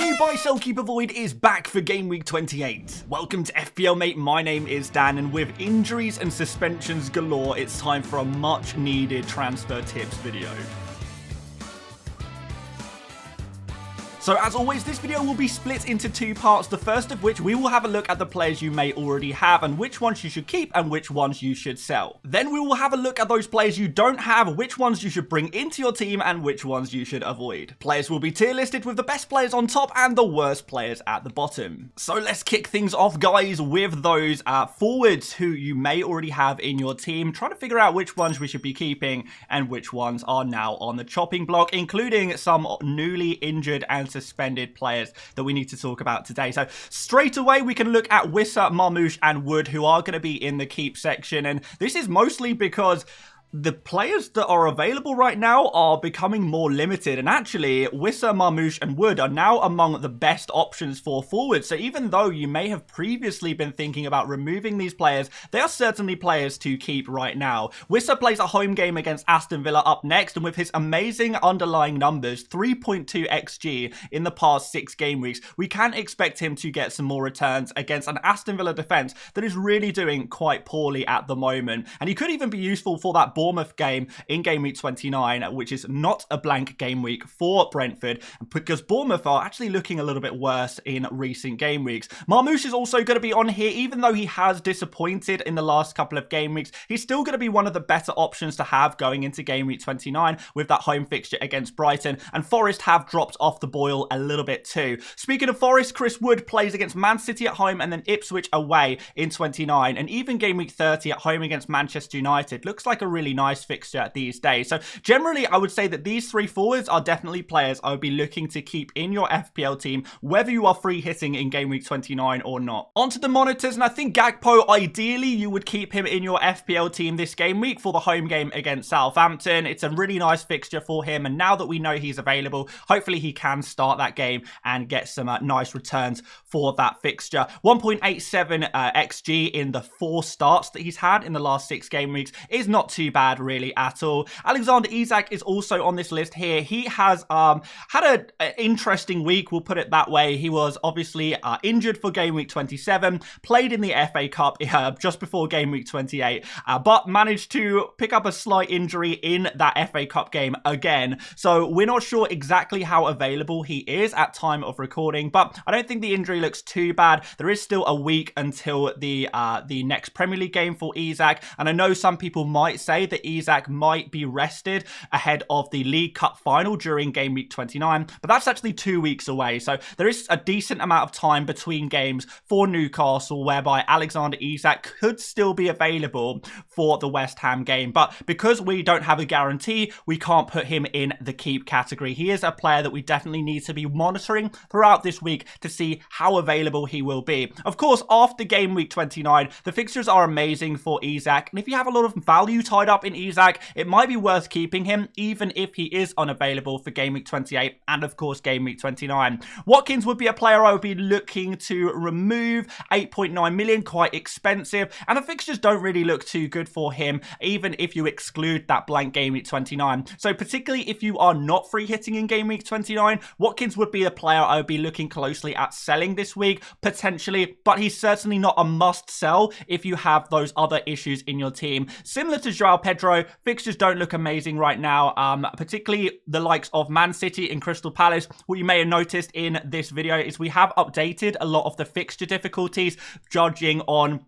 new buy sell keep avoid is back for Game Week 28. Welcome to FPL Mate, my name is Dan, and with injuries and suspensions galore, it's time for a much needed transfer tips video. So as always, this video will be split into two parts, the first of which we will have a look at the players you may already have and which ones you should keep and which ones you should sell. Then we will have a look at those players you don't have, which ones you should bring into your team and which ones you should avoid. Players will be tier listed with the best players on top and the worst players at the bottom. So let's kick things off, guys, with those forwards who you may already have in your team. Try to figure out which ones we should be keeping and which ones are now on the chopping block, including some newly injured and suspended players that we need to talk about today. So straight away we can look at Wissa, Marmoush and Wood, who are going to be in the keep section, and this is mostly because the players that are available right now are becoming more limited, and actually Wissa, Marmoush and Wood are now among the best options for forwards. So even though you may have previously been thinking about removing these players, they are certainly players to keep right now. Wissa plays a home game against Aston Villa up next, and with his amazing underlying numbers, 3.2 XG in the past 6 game weeks, we can expect him to get some more returns against an Aston Villa defence that is really doing quite poorly at the moment. And he could even be useful for that Bournemouth game in Game Week 29, which is not a blank game week for Brentford, because Bournemouth are actually looking a little bit worse in recent game weeks. Marmoush is also going to be on here, even though he has disappointed in the last couple of game weeks. He's still going to be one of the better options to have going into Game Week 29 with that home fixture against Brighton, and Forest have dropped off the boil a little bit too. Speaking of Forest, Chris Wood plays against Man City at home and then Ipswich away in 29, and even Game Week 30 at home against Manchester United looks like a really nice fixture these days. So generally, I would say that these three forwards are definitely players I would be looking to keep in your FPL team, whether you are free hitting in Game Week 29 or not. Onto the monitors, and I think Gakpo, ideally, you would keep him in your FPL team this game week for the home game against Southampton. It's a really nice fixture for him, and now that we know he's available, hopefully he can start that game and get some nice returns for that fixture. 1.87 XG in the 4 starts that he's had in the last 6 game weeks is not too bad really at all. Alexander Isak is also on this list here. He has had an interesting week, we'll put it that way. He was obviously injured for Game Week 27, played in the FA Cup just before Game Week 28, but managed to pick up a slight injury in that FA Cup game again. So we're not sure exactly how available he is at time of recording, but I don't think the injury looks too bad. There is still a week until the next Premier League game for Isak, and I know some people might say that Isak might be rested ahead of the League Cup final during Game Week 29, but that's actually 2 weeks away. So there is a decent amount of time between games for Newcastle whereby Alexander Isak could still be available for the West Ham game. But because we don't have a guarantee, we can't put him in the keep category. He is a player that we definitely need to be monitoring throughout this week to see how available he will be. Of course, after Game Week 29, the fixtures are amazing for Isak, and if you have a lot of value tied up in Isak, it might be worth keeping him even if he is unavailable for Game Week 28 and of course Game Week 29. Watkins would be a player I would be looking to remove. 8.9 million, quite expensive, and the fixtures don't really look too good for him even if you exclude that blank Game Week 29. So particularly if you are not free hitting in Game Week 29, Watkins would be a player I would be looking closely at selling this week potentially, but he's certainly not a must sell if you have those other issues in your team. Similar to Joao Pedro, fixtures don't look amazing right now, particularly the likes of Man City and Crystal Palace. What you may have noticed in this video is we have updated a lot of the fixture difficulties, judging on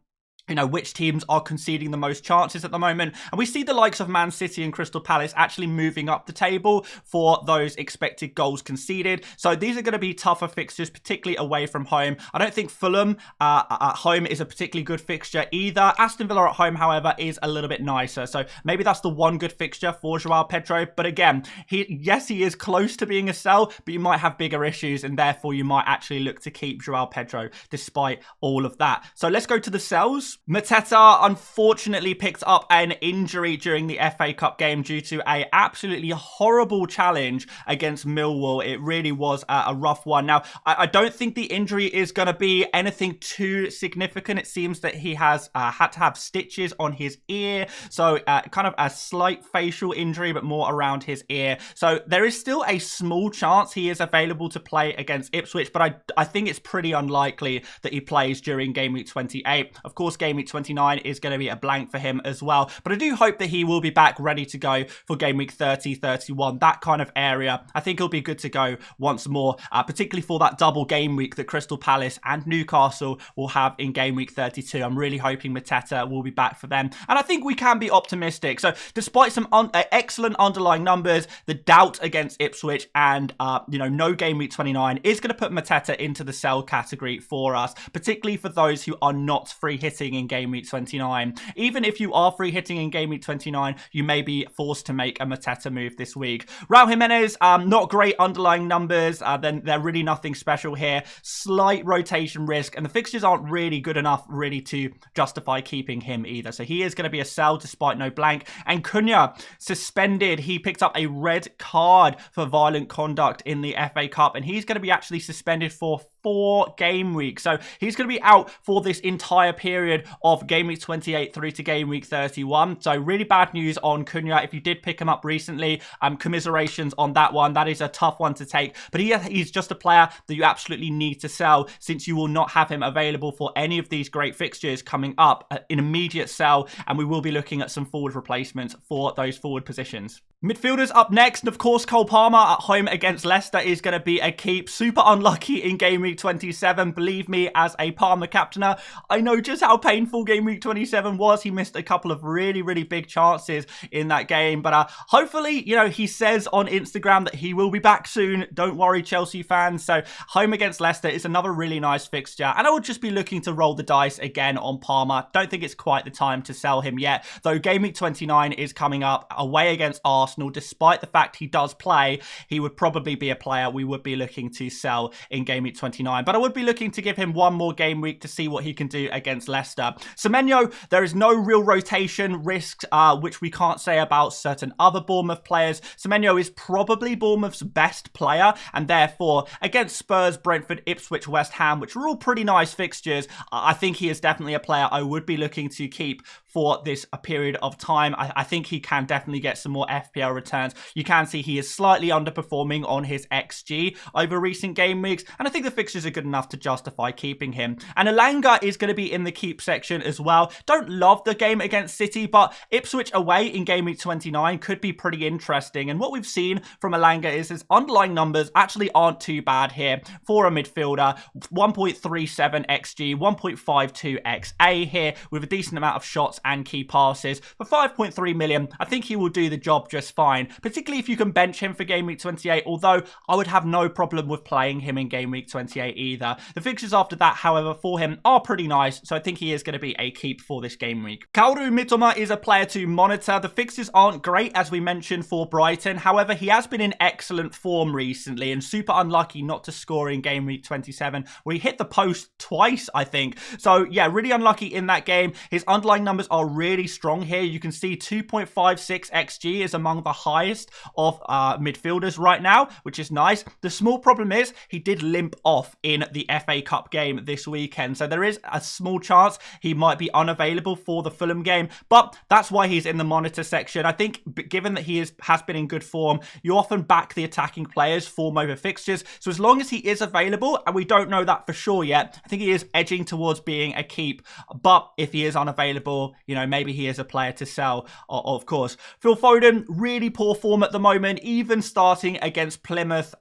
which teams are conceding the most chances at the moment. And we see the likes of Man City and Crystal Palace actually moving up the table for those expected goals conceded. So these are going to be tougher fixtures, particularly away from home. I don't think Fulham at home is a particularly good fixture either. Aston Villa at home, however, is a little bit nicer. So maybe that's the one good fixture for Joao Pedro. But again, yes, he is close to being a sell, but you might have bigger issues, and therefore you might actually look to keep Joao Pedro despite all of that. So let's go to the sells. Mateta unfortunately picked up an injury during the FA Cup game due to a absolutely horrible challenge against Millwall. It really was a rough one. Now, I don't think the injury is going to be anything too significant. It seems that he has had to have stitches on his ear, so kind of a slight facial injury, but more around his ear. So there is still a small chance he is available to play against Ipswich, but I think it's pretty unlikely that he plays during Game Week 28. Of course, Game Week 29 is going to be a blank for him as well, but I do hope that he will be back ready to go for Game Week 30, 31, that kind of area. I think he'll be good to go once more, particularly for that double game week that Crystal Palace and Newcastle will have in Game Week 32. I'm really hoping Mateta will be back for them, and I think we can be optimistic. So despite some excellent underlying numbers, the doubt against Ipswich and no Game Week 29 is going to put Mateta into the sell category for us, particularly for those who are not free hitting in Game Week 29. Even if you are free hitting in Game Week 29, you may be forced to make a Mateta move this week. Raul Jimenez, not great underlying numbers. Then they're really nothing special here. Slight rotation risk, and the fixtures aren't really good enough really to justify keeping him either. So he is going to be a sell despite no blank. And Cunha, suspended. He picked up a red card for violent conduct in the FA Cup, and he's going to be actually suspended for 4 game weeks. So he's going to be out for this entire period of Game Week 28 through to Game Week 31. So really bad news on Cunha. If you did pick him up recently, commiserations on that one. That is a tough one to take. But he's just a player that you absolutely need to sell, since you will not have him available for any of these great fixtures coming up. An immediate sell, and we will be looking at some forward replacements for those forward positions. Midfielders up next, and of course Cole Palmer at home against Leicester is going to be a keep. Super unlucky in Game Week 27. Believe me, as a Palmer captainer, I know just how painful Game Week 27 was. He missed a couple of really, really big chances in that game, but hopefully, he says on Instagram that he will be back soon. Don't worry, Chelsea fans. So home against Leicester is another really nice fixture, and I would just be looking to roll the dice again on Palmer. Don't think it's quite the time to sell him yet, though Game Week 29 is coming up away against Arsenal. Despite the fact he does play, he would probably be a player we would be looking to sell in Game Week 29. But I would be looking to give him one more game week to see what he can do against Leicester. Semenyo, there is no real rotation risk, which we can't say about certain other Bournemouth players. Semenyo is probably Bournemouth's best player, and therefore against Spurs, Brentford, Ipswich, West Ham, which are all pretty nice fixtures, I think he is definitely a player I would be looking to keep for this period of time. I think he can definitely get some more FPL returns. You can see he is slightly underperforming on his XG over recent game weeks, and I think the fixtures are good enough to justify keeping him. And Elanga is going to be in the keep section as well. Don't love the game against City, but Ipswich away in Game Week 29 could be pretty interesting. And what we've seen from Elanga is his underlying numbers actually aren't too bad here for a midfielder. 1.37 XG, 1.52 XA here, with a decent amount of shots and key passes. For 5.3 million, I think he will do the job just fine, particularly if you can bench him for Game Week 28, although I would have no problem with playing him in Game Week 28 either. The fixtures after that, however, for him are pretty nice, so I think he is going to be a keep for this game week. Kaoru Mitoma is a player to monitor. The fixtures aren't great, as we mentioned, for Brighton. However, he has been in excellent form recently and super unlucky not to score in Game Week 27, where he hit the post twice, I think. So yeah, really unlucky in that game. His underlying numbers are really strong here. You can see 2.56 XG is among the highest of midfielders right now, which is nice. The small problem is he did limp off in the FA Cup game this weekend, so there is a small chance he might be unavailable for the Fulham game, but that's why he's in the monitor section. I think given that he has been in good form, you often back the attacking players form over fixtures, so as long as he is available, and we don't know that for sure yet, I think he is edging towards being a keep. But if he is unavailable, maybe he is a player to sell, of course. Phil Foden, really poor form at the moment, even starting against Plymouth.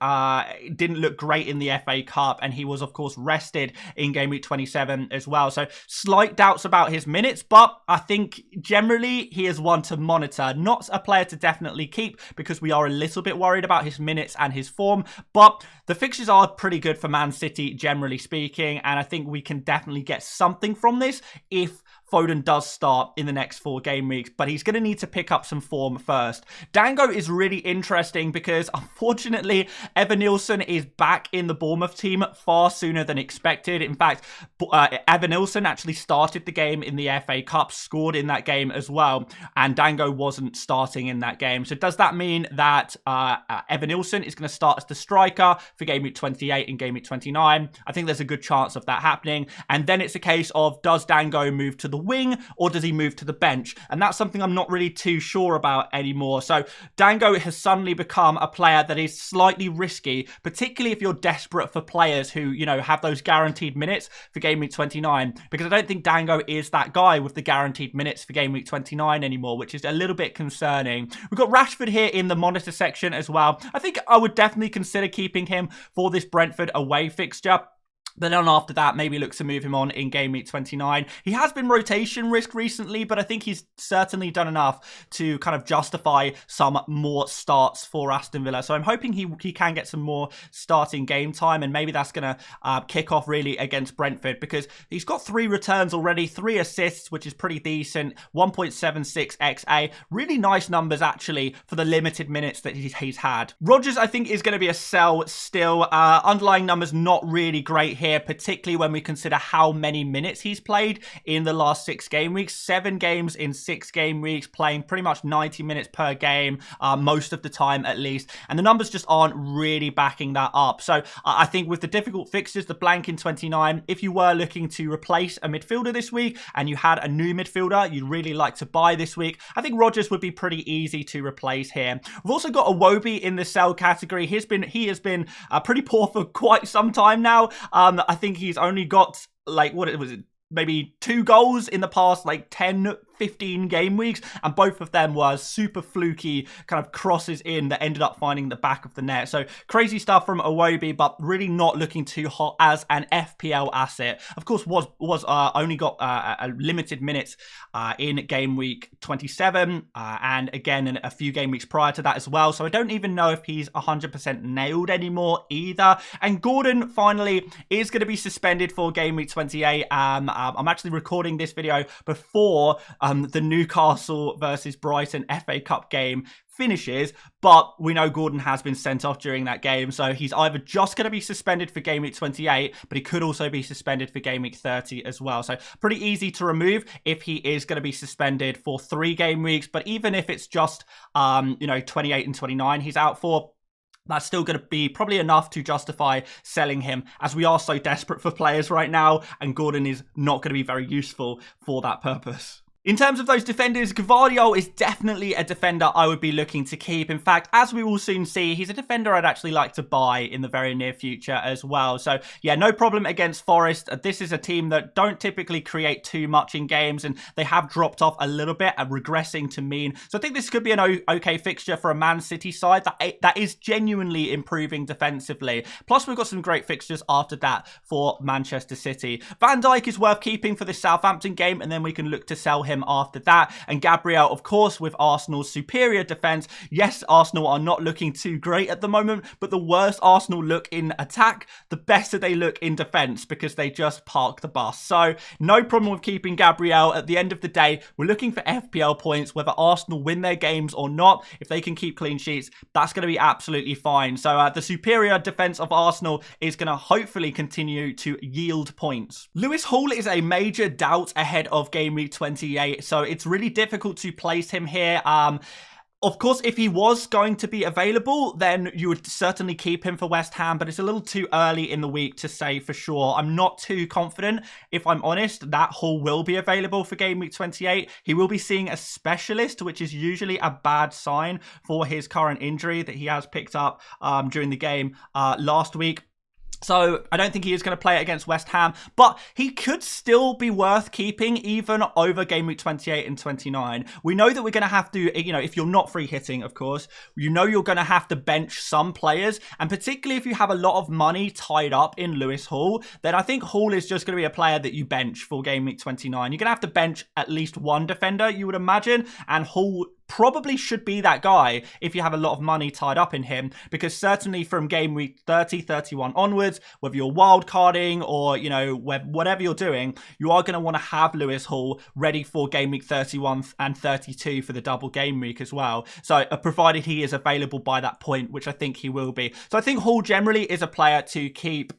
Didn't look great in the FA Cup, and he was, of course, rested in Game Week 27 as well. So slight doubts about his minutes, but I think generally he is one to monitor. Not a player to definitely keep, because we are a little bit worried about his minutes and his form, but the fixtures are pretty good for Man City, generally speaking, and I think we can definitely get something from this if Foden does start in the next 4 game weeks, but he's going to need to pick up some form first. Dango is really interesting because, unfortunately, Evanilson is back in the Bournemouth team far sooner than expected. In fact, Evanilson actually started the game in the FA Cup, scored in that game as well, and Dango wasn't starting in that game. So does that mean that Evanilson is going to start as the striker for Game Week 28 and Game Week 29? I think there's a good chance of that happening. And then it's a case of, does Dango move to the wing or does he move to the bench? And that's something I'm not really too sure about anymore. So Dango has suddenly become a player that is slightly risky, particularly if you're desperate for players who, you know, have those guaranteed minutes for Game Week 29, because I don't think Dango is that guy with the guaranteed minutes for Game Week 29 anymore, which is a little bit concerning. We've got Rashford here in the monitor section as well. I think I would definitely consider keeping him for this Brentford away fixture. But then after that, maybe look to move him on in Game Week 29. He has been rotation risk recently, but I think he's certainly done enough to kind of justify some more starts for Aston Villa. So I'm hoping he can get some more starting game time, and maybe that's going to kick off really against Brentford, because he's got 3 returns already, 3 assists, which is pretty decent, 1.76 XA. Really nice numbers, actually, for the limited minutes that he's had. Rodgers, I think, is going to be a sell still. Underlying numbers not really great here, particularly when we consider how many minutes he's played in the last 6 game weeks. 7 games in 6 game weeks, playing pretty much 90 minutes per game, most of the time at least. And the numbers just aren't really backing that up. So I think with the difficult fixtures, the blank in 29, if you were looking to replace a midfielder this week and you had a new midfielder you'd really like to buy this week, I think Rodgers would be pretty easy to replace here. We've also got Iwobi in the sell category. He has been pretty poor for quite some time now. I think he's only got, like, what was it? Maybe 2 goals in the past, like 10, 15 game weeks, and both of them were super fluky kind of crosses in that ended up finding the back of the net. So crazy stuff from Iwobi, but really not looking too hot as an FPL asset. Of course, was only got a limited minutes in game week 27, and again in a few game weeks prior to that as well. So I don't even know if he's 100% nailed anymore either. And Gordon finally is going to be suspended for game week 28. I'm actually recording this video before the Newcastle versus Brighton FA Cup game finishes, but we know Gordon has been sent off during that game, so he's either just going to be suspended for game week 28, but he could also be suspended for game week 30 as well. So pretty easy to remove if he is going to be suspended for 3 game weeks. But even if it's just 28 and 29 he's out for, that's still going to be probably enough to justify selling him, as we are so desperate for players right now, and Gordon is not going to be very useful for that purpose. In terms of those defenders, Gvardiol is definitely a defender I would be looking to keep. In fact, as we will soon see, he's a defender I'd actually like to buy in the very near future as well. So yeah, no problem against Forest. This is a team that don't typically create too much in games, and they have dropped off a little bit and regressing to mean. So I think this could be an okay fixture for a Man City side that is genuinely improving defensively. Plus, we've got some great fixtures after that for Manchester City. Van Dijk is worth keeping for this Southampton game, and then we can look to sell him after that. And Gabriel, of course, with Arsenal's superior defense. Yes, Arsenal are not looking too great at the moment, but the worse Arsenal look in attack, the better they look in defense, because they just park the bus. So no problem with keeping Gabriel. At the end of the day, we're looking for FPL points, whether Arsenal win their games or not. If they can keep clean sheets, that's going to be absolutely fine. So the superior defense of Arsenal is going to hopefully continue to yield points. Lewis Hall is a major doubt ahead of game week 28. So it's really difficult to place him here. Of course, if he was going to be available, then you would certainly keep him for West Ham, but it's a little too early in the week to say for sure. I'm not too confident, if I'm honest, that Hall will be available for game week 28. He will be seeing a specialist, which is usually a bad sign for his current injury that he has picked up during the game last week. So I don't think he is going to play it against West Ham, but he could still be worth keeping even over game week 28 and 29. We know that we're going to have to, if you're not free hitting, of course, you're going to have to bench some players. And particularly if you have a lot of money tied up in Lewis Hall, then I think Hall is just going to be a player that you bench for game week 29. You're going to have to bench at least one defender, you would imagine, and Hall probably should be that guy if you have a lot of money tied up in him, because certainly from game week 30, 31 onwards, whether you're wildcarding or, you know, whatever you're doing, you are going to want to have Lewis Hall ready for game week 31 and 32 for the double game week as well. So provided he is available by that point, which I think he will be. So I think Hall generally is a player to keep,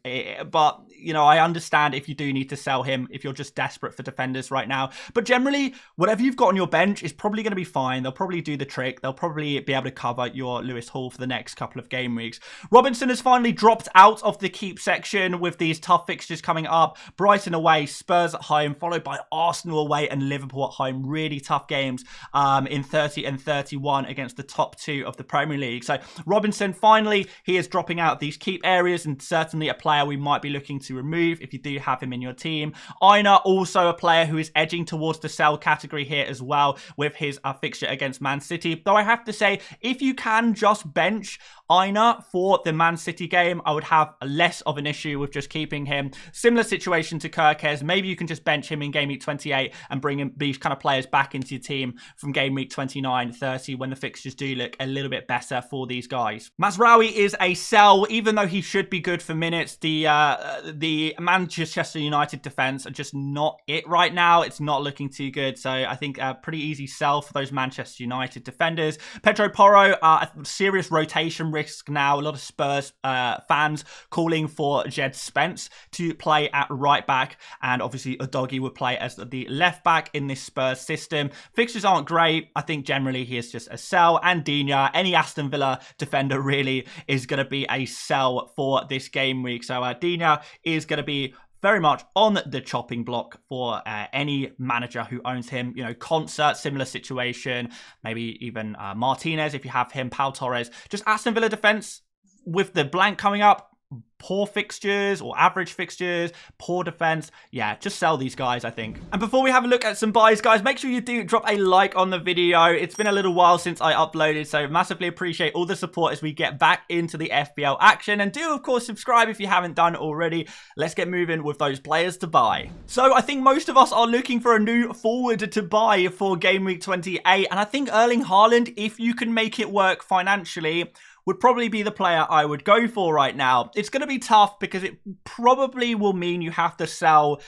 but, you know, I understand if you do need to sell him, if you're just desperate for defenders right now. But generally, whatever you've got on your bench is probably going to be fine. They'll probably do the trick. They'll probably be able to cover your Lewis Hall for the next couple of game weeks. Robinson has finally dropped out of the keep section with these tough fixtures coming up. Brighton away, Spurs at home, followed by Arsenal away and Liverpool at home. Really tough games in 30 and 31 against the top two of the Premier League. So Robinson, finally, he is dropping out these keep areas, and certainly a player we might be looking to remove if you do have him in your team. Aina, also a player who is edging towards the sell category here as well with his fixture against Man City. Though I have to say, if you can just bench Aina for the Man City game, I would have less of an issue with just keeping him. Similar situation to Kirkes. Maybe you can just bench him in game week 28 and bring these kind of players back into your team from game week 29, 30 when the fixtures do look a little bit better for these guys. Mazraoui is a sell, even though he should be good for minutes. The Manchester United defense are just not it right now. It's not looking too good. So I think a pretty easy sell for those Manchester United defenders. Pedro Porro, a serious rotation risk now. A lot of Spurs fans calling for Jed Spence to play at right back, and obviously Udogie would play as the left back in this Spurs system. Fixtures aren't great. I think generally he is just a sell, and Digne, any Aston Villa defender really, is going to be a sell for this game week. So Digne is going to be very much on the chopping block for any manager who owns him. You know, Concert, similar situation. Maybe even Martinez if you have him. Pau Torres. Just Aston Villa defense with the blank coming up. Poor fixtures or average fixtures, poor defense. Yeah, just sell these guys, I think. And before we have a look at some buys, guys, make sure you do drop a like on the video. It's been a little while since I uploaded, so massively appreciate all the support as we get back into the FPL action. And do, of course, subscribe if you haven't done already. Let's get moving with those players to buy. So I think most of us are looking for a new forward to buy for game week 28. And I think Erling Haaland, if you can make it work financially, would probably be the player I would go for right now. It's going to be tough because it probably will mean you have to sell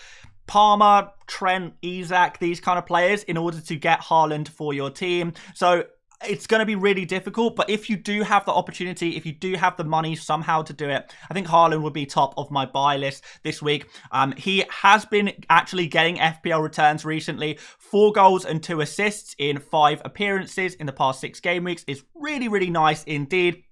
Palmer, Trent, Isak, these kind of players in order to get Haaland for your team. So it's going to be really difficult, but if you do have the opportunity, if you do have the money somehow to do it, I think Haaland would be top of my buy list this week. He has been actually getting FPL returns recently. 4 goals and 2 assists in 5 appearances in the past 6 game weeks is really, really nice indeed.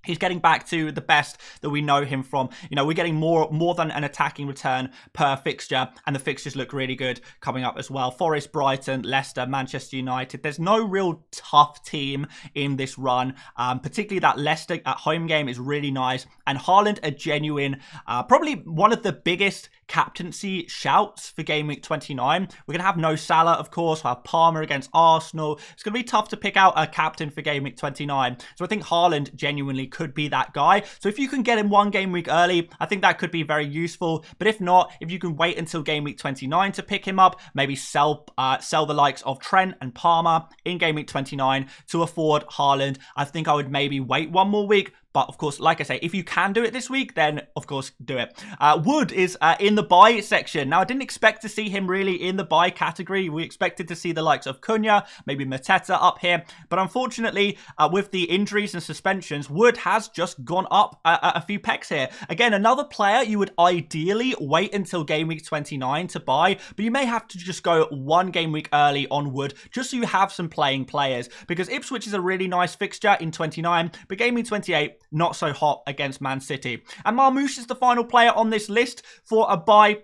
He's getting back to the best that we know him from. You know, we're getting more than an attacking return per fixture, and the fixtures look really good coming up as well. Forest, Brighton, Leicester, Manchester United. There's no real tough team in this run. Particularly that Leicester at home game is really nice. And Haaland, a genuine, probably one of the biggest captaincy shouts for game week 29. We're going to have no Salah, of course. We'll have Palmer against Arsenal. It's going to be tough to pick out a captain for game week 29. So I think Haaland genuinely could be that guy. So if you can get him 1 game week early, I think that could be very useful. But if not, if you can wait until game week 29 to pick him up, maybe sell the likes of Trent and Palmer in game week 29 to afford Haaland. I think I would maybe wait 1 more week. But of course, like I say, if you can do it this week, then of course do it. Wood is in the buy section. Now, I didn't expect to see him really in the buy category. We expected to see the likes of Cunha, maybe Mateta up here. But unfortunately, with the injuries and suspensions, Wood has just gone up a few pegs here. Again, another player you would ideally wait until game week 29 to buy. But you may have to just go 1 game week early on Wood, just so you have some playing players. Because Ipswich is a really nice fixture in 29, but game week 28, not so hot against Man City. And Marmoush is the final player on this list for a buy.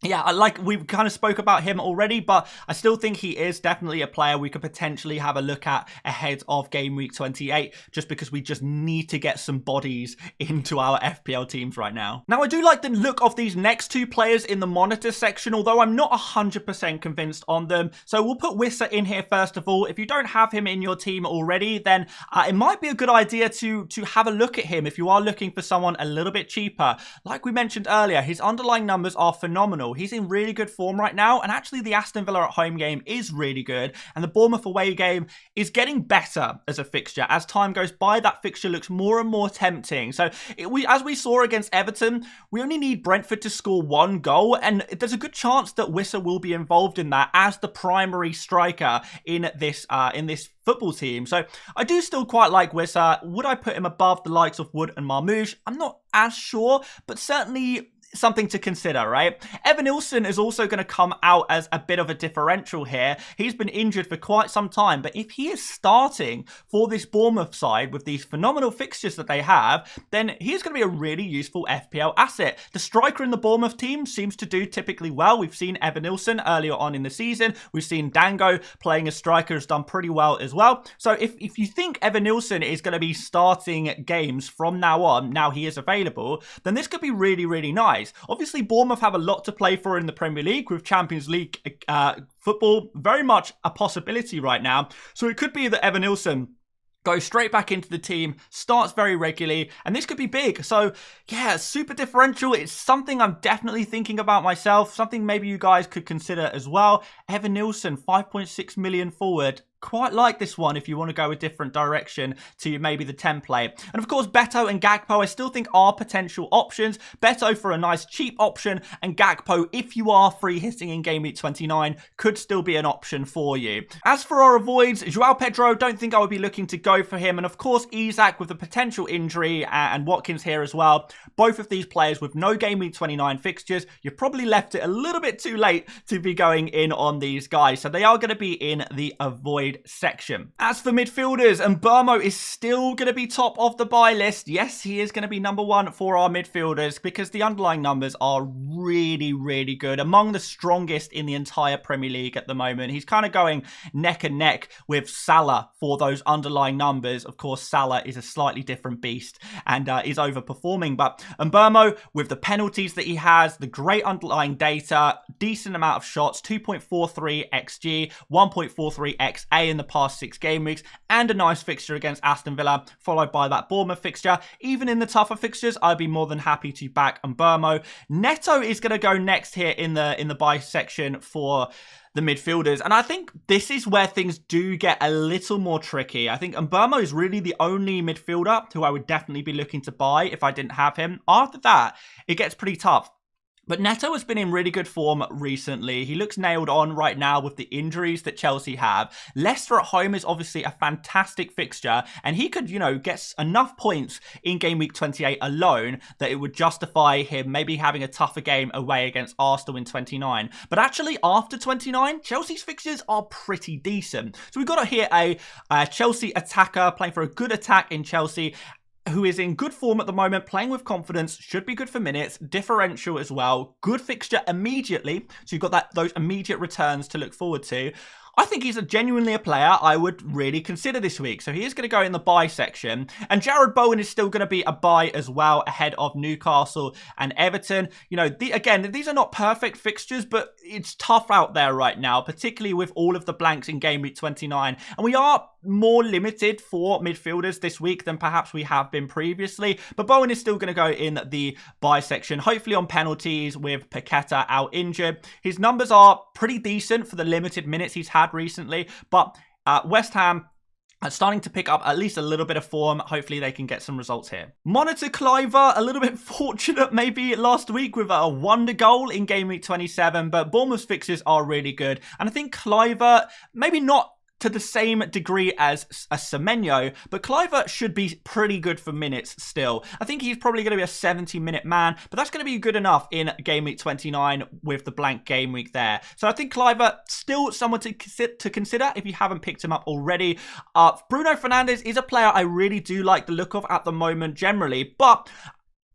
Yeah, like we kind of spoke about him already, but I still think he is definitely a player we could potentially have a look at ahead of game week 28, just because we just need to get some bodies into our FPL teams right now. Now, I do like the look of these next 2 players in the monitor section, although I'm not 100% convinced on them. So we'll put Wissa in here first of all. If you don't have him in your team already, then it might be a good idea to have a look at him if you are looking for someone a little bit cheaper. Like we mentioned earlier, his underlying numbers are phenomenal. Arsenal. He's in really good form right now, and actually the Aston Villa at home game is really good, and the Bournemouth away game is getting better as a fixture. As time goes by, that fixture looks more and more tempting. So as we saw against Everton, we only need Brentford to score 1 goal, and there's a good chance that Wissa will be involved in that as the primary striker in this football team. So I do still quite like Wissa. Would I put him above the likes of Wood and Marmoush? I'm not as sure, but certainly something to consider, right? Evanilson is also going to come out as a bit of a differential here. He's been injured for quite some time, but if he is starting for this Bournemouth side with these phenomenal fixtures that they have, then he's going to be a really useful FPL asset. The striker in the Bournemouth team seems to do typically well. We've seen Evanilson earlier on in the season. We've seen Dango playing as striker has done pretty well as well. So if you think Evanilson is going to be starting games from now on, now he is available, then this could be really, really nice. Obviously, Bournemouth have a lot to play for in the Premier League, with Champions League football very much a possibility right now. So it could be that Evanilson goes straight back into the team, starts very regularly, and this could be big. So yeah, super differential. It's something I'm definitely thinking about myself, something maybe you guys could consider as well. Evanilson, 5.6 million forward. Quite like this one if you want to go a different direction to maybe the template. And of course, Beto and Gakpo I still think are potential options. Beto for a nice cheap option, and Gakpo, if you are free hitting in Game Week 29, could still be an option for you. As for our avoids, Joao Pedro, don't think I would be looking to go for him. And of course, Isak with a potential injury, and Watkins here as well. Both of these players with no Game Week 29 fixtures. You've probably left it a little bit too late to be going in on these guys. So they are going to be in the avoid section. As for midfielders, and Mbeumo is still going to be top of the buy list. Yes, he is going to be number 1 for our midfielders because the underlying numbers are really, really good. Among the strongest in the entire Premier League at the moment. He's kind of going neck and neck with Salah for those underlying numbers. Of course, Salah is a slightly different beast and is overperforming. But Mbeumo, with the penalties that he has, the great underlying data, decent amount of shots, 2.43 XG, 1.43 XA in the past 6 game weeks, and a nice fixture against Aston Villa, followed by that Bournemouth fixture. Even in the tougher fixtures, I'd be more than happy to back Mbeumo. Neto is going to go next here in the buy section for the midfielders, and I think this is where things do get a little more tricky. I think Mbeumo is really the only midfielder who I would definitely be looking to buy if I didn't have him. After that, it gets pretty tough. But Neto has been in really good form recently. He looks nailed on right now with the injuries that Chelsea have. Leicester at home is obviously a fantastic fixture, and he could, get enough points in Game Week 28 alone that it would justify him maybe having a tougher game away against Arsenal in 29. But actually, after 29, Chelsea's fixtures are pretty decent. So we've got here a Chelsea attacker playing for a good attack in Chelsea, who is in good form at the moment, playing with confidence, should be good for minutes, differential as well, good fixture immediately, so you've got those immediate returns to look forward to. I think he's genuinely a player I would really consider this week. So he is going to go in the buy section. And Jared Bowen is still going to be a buy as well ahead of Newcastle and Everton. Again, these are not perfect fixtures, but it's tough out there right now, particularly with all of the blanks in Game Week 29. And we are more limited for midfielders this week than perhaps we have been previously. But Bowen is still going to go in the buy section, hopefully on penalties with Paqueta out injured. His numbers are pretty decent for the limited minutes he's had recently, but West Ham are starting to pick up at least a little bit of form. Hopefully they can get some results here. Monitor Cliver, a little bit fortunate maybe last week with a wonder goal in Game Week 27, but Bournemouth's fixes are really good. And I think Cliver, maybe not to the same degree as a Semenyo, but Cliver should be pretty good for minutes still. I think he's probably going to be a 70-minute man, but that's going to be good enough in Game Week 29 with the blank game week there. So I think Cliver still someone to consider if you haven't picked him up already. Bruno Fernandes is a player I really do like the look of at the moment generally, but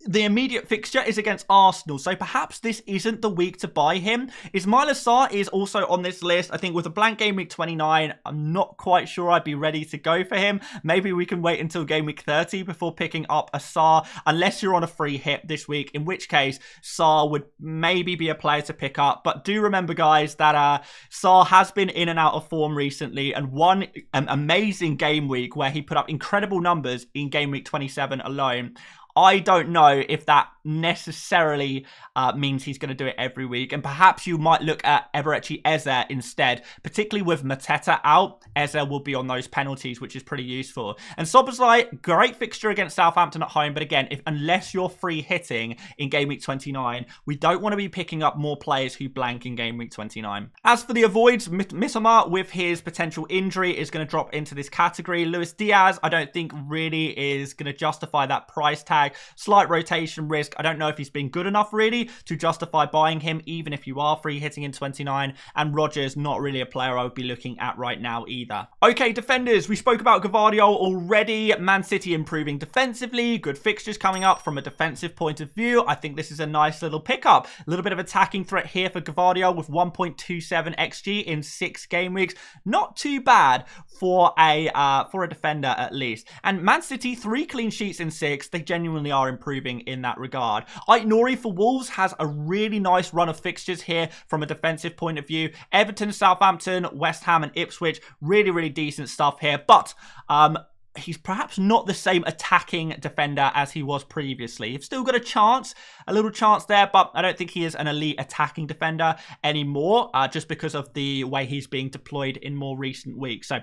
the immediate fixture is against Arsenal, so perhaps this isn't the week to buy him. Ismaila Sarr is also on this list. I think with a blank Game Week 29, I'm not quite sure I'd be ready to go for him. Maybe we can wait until Game Week 30 before picking up a Sarr, unless you're on a free hit this week, in which case Sarr would maybe be a player to pick up. But do remember, guys, that Sarr has been in and out of form recently, and one amazing game week where he put up incredible numbers in Game Week 27 alone. I don't know if that necessarily means he's going to do it every week. And perhaps you might look at Eberechi Eze instead, particularly with Mateta out. Eze will be on those penalties, which is pretty useful. And Szoboszlai, great fixture against Southampton at home. But again, unless you're free hitting in Game Week 29, we don't want to be picking up more players who blank in Game Week 29. As for the avoids, Misama with his potential injury is going to drop into this category. Luis Diaz, I don't think really is going to justify that price tag. Slight rotation risk. I don't know if he's been good enough really to justify buying him, even if you are free hitting in 29. And Rodgers, not really a player I would be looking at right now either. Okay, defenders. We spoke about Gavardio already. Man City improving defensively. Good fixtures coming up from a defensive point of view. I think this is a nice little pickup. A little bit of attacking threat here for Gavardio with 1.27 XG in 6 game weeks. Not too bad for a defender at least. And Man City, 3 clean sheets in 6. They genuinely are improving in that regard. Aït-Nouri for Wolves has a really nice run of fixtures here from a defensive point of view. Everton, Southampton, West Ham and Ipswich, really, really decent stuff here. But he's perhaps not the same attacking defender as he was previously. He's still got a little chance there, but I don't think he is an elite attacking defender anymore, just because of the way he's being deployed in more recent weeks. So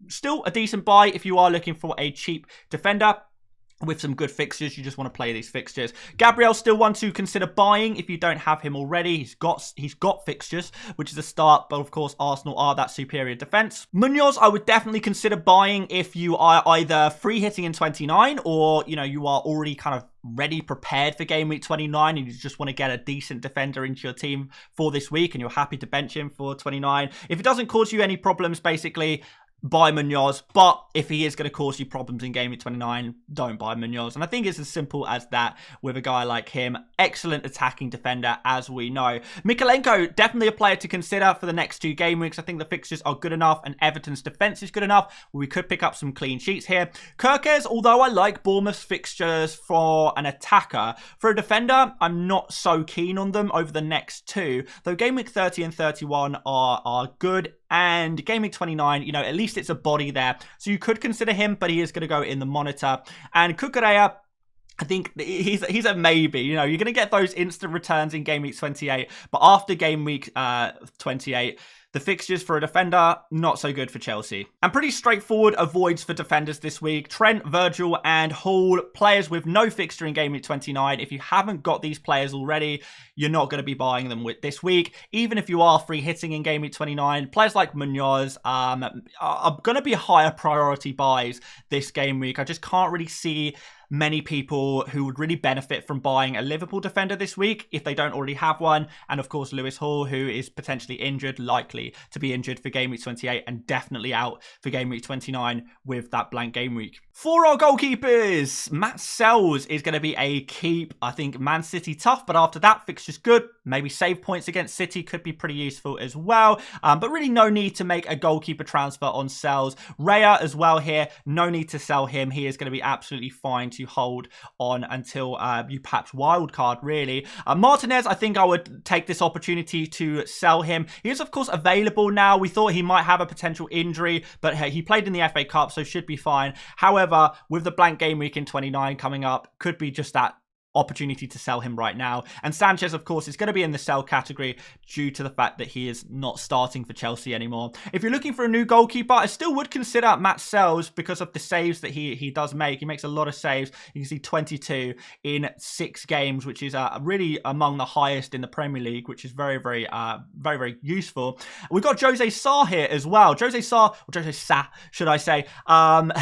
still a decent buy if you are looking for a cheap defender with some good fixtures. You just want to play these fixtures. Gabriel, still one to consider buying if you don't have him already. He's got fixtures, which is a start, but of course Arsenal are that superior defense. Munoz, I would definitely consider buying if you are either free hitting in 29 or, you know, you are already kind of ready, prepared for Game Week 29 and you just want to get a decent defender into your team for this week and you're happy to bench him for 29. If it doesn't cause you any problems, basically, buy Munoz, but if he is going to cause you problems in Game Week 29, don't buy Munoz. And I think it's as simple as that with a guy like him. Excellent attacking defender, as we know. Mikalenko, definitely a player to consider for the next 2 game weeks. I think the fixtures are good enough and Everton's defence is good enough. We could pick up some clean sheets here. Kirkes, although I like Bournemouth's fixtures for an attacker, for a defender, I'm not so keen on them over the next 2. Though Game Week 30 and 31 are good. And Game Week 29, you know, at least it's a body there. So you could consider him, but he is going to go in the monitor. And Cucurella, I think he's a maybe. You know, you're going to get those instant returns in Game Week 28. But after Game Week 28, the fixtures for a defender, not so good for Chelsea. And pretty straightforward avoids for defenders this week. Trent, Virgil and Hall, players with no fixture in Game Week 29. If you haven't got these players already, you're not going to be buying them this week. Even if you are free hitting in Game Week 29, players like Munoz are going to be higher priority buys this game week. I just can't really see many people who would really benefit from buying a Liverpool defender this week if they don't already have one. And of course, Lewis Hall, who is potentially injured, likely to be injured for Game Week 28 and definitely out for Game Week 29 with that blank game week. For our goalkeepers, Matt Sells is going to be a keep. I think Man City tough, but after that, fixture's good. Maybe save points against City could be pretty useful as well. But really no need to make a goalkeeper transfer on Sells. Raya as well here, no need to sell him. He is going to be absolutely fine to hold on until you perhaps wildcard, really. Martinez, I think I would take this opportunity to sell him. He is, of course, available now. We thought he might have a potential injury, but he played in the FA Cup, so should be fine. However, with the blank game week in 29 coming up, could be just that opportunity to sell him right now. And Sanchez, of course, is going to be in the sell category due to the fact that he is not starting for Chelsea anymore. If you're looking for a new goalkeeper, I still would consider Matt Sells because of the saves that he does make. He makes a lot of saves. You can see 22 in 6 games, which is really among the highest in the Premier League, which is very, very useful. We've got Jose Sa here as well. Jose Sa, should I say.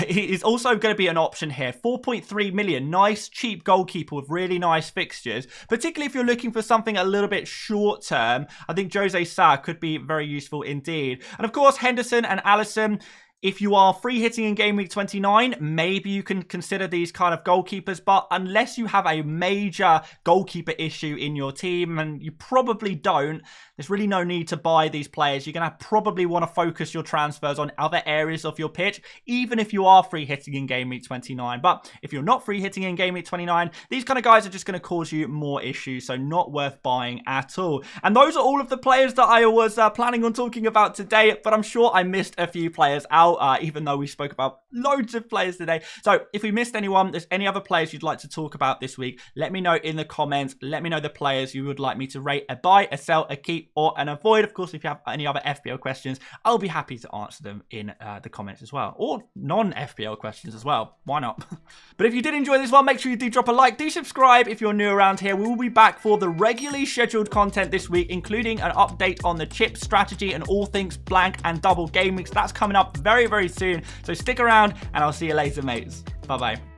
He is also going to be an option here. 4.3 million. Nice, cheap goalkeeper with really nice fixtures, particularly if you're looking for something a little bit short term. I think Jose Sa could be very useful indeed. And of course, Henderson and Alisson, if you are free hitting in Game Week 29, maybe you can consider these kind of goalkeepers, but unless you have a major goalkeeper issue in your team, and you probably don't, there's really no need to buy these players. You're going to probably want to focus your transfers on other areas of your pitch, even if you are free hitting in Game Week 29. But if you're not free hitting in Game Week 29, these kind of guys are just going to cause you more issues, so not worth buying at all. And those are all of the players that I was planning on talking about today, but I'm sure I missed a few players out. well, even though we spoke about loads of players today. So if we missed anyone, there's any other players you'd like to talk about this week, let me know in the comments. Let me know the players you would like me to rate, a buy, a sell, a keep, or an avoid. Of course, if you have any other FPL questions, I'll be happy to answer them in the comments as well, or non-FPL questions as well. Why not? But if you did enjoy this one, make sure you do drop a like, do subscribe if you're new around here. We will be back for the regularly scheduled content this week, including an update on the chip strategy and all things blank and double game weeks. That's coming up very, very soon. So stick around and I'll see you later, mates. Bye-bye.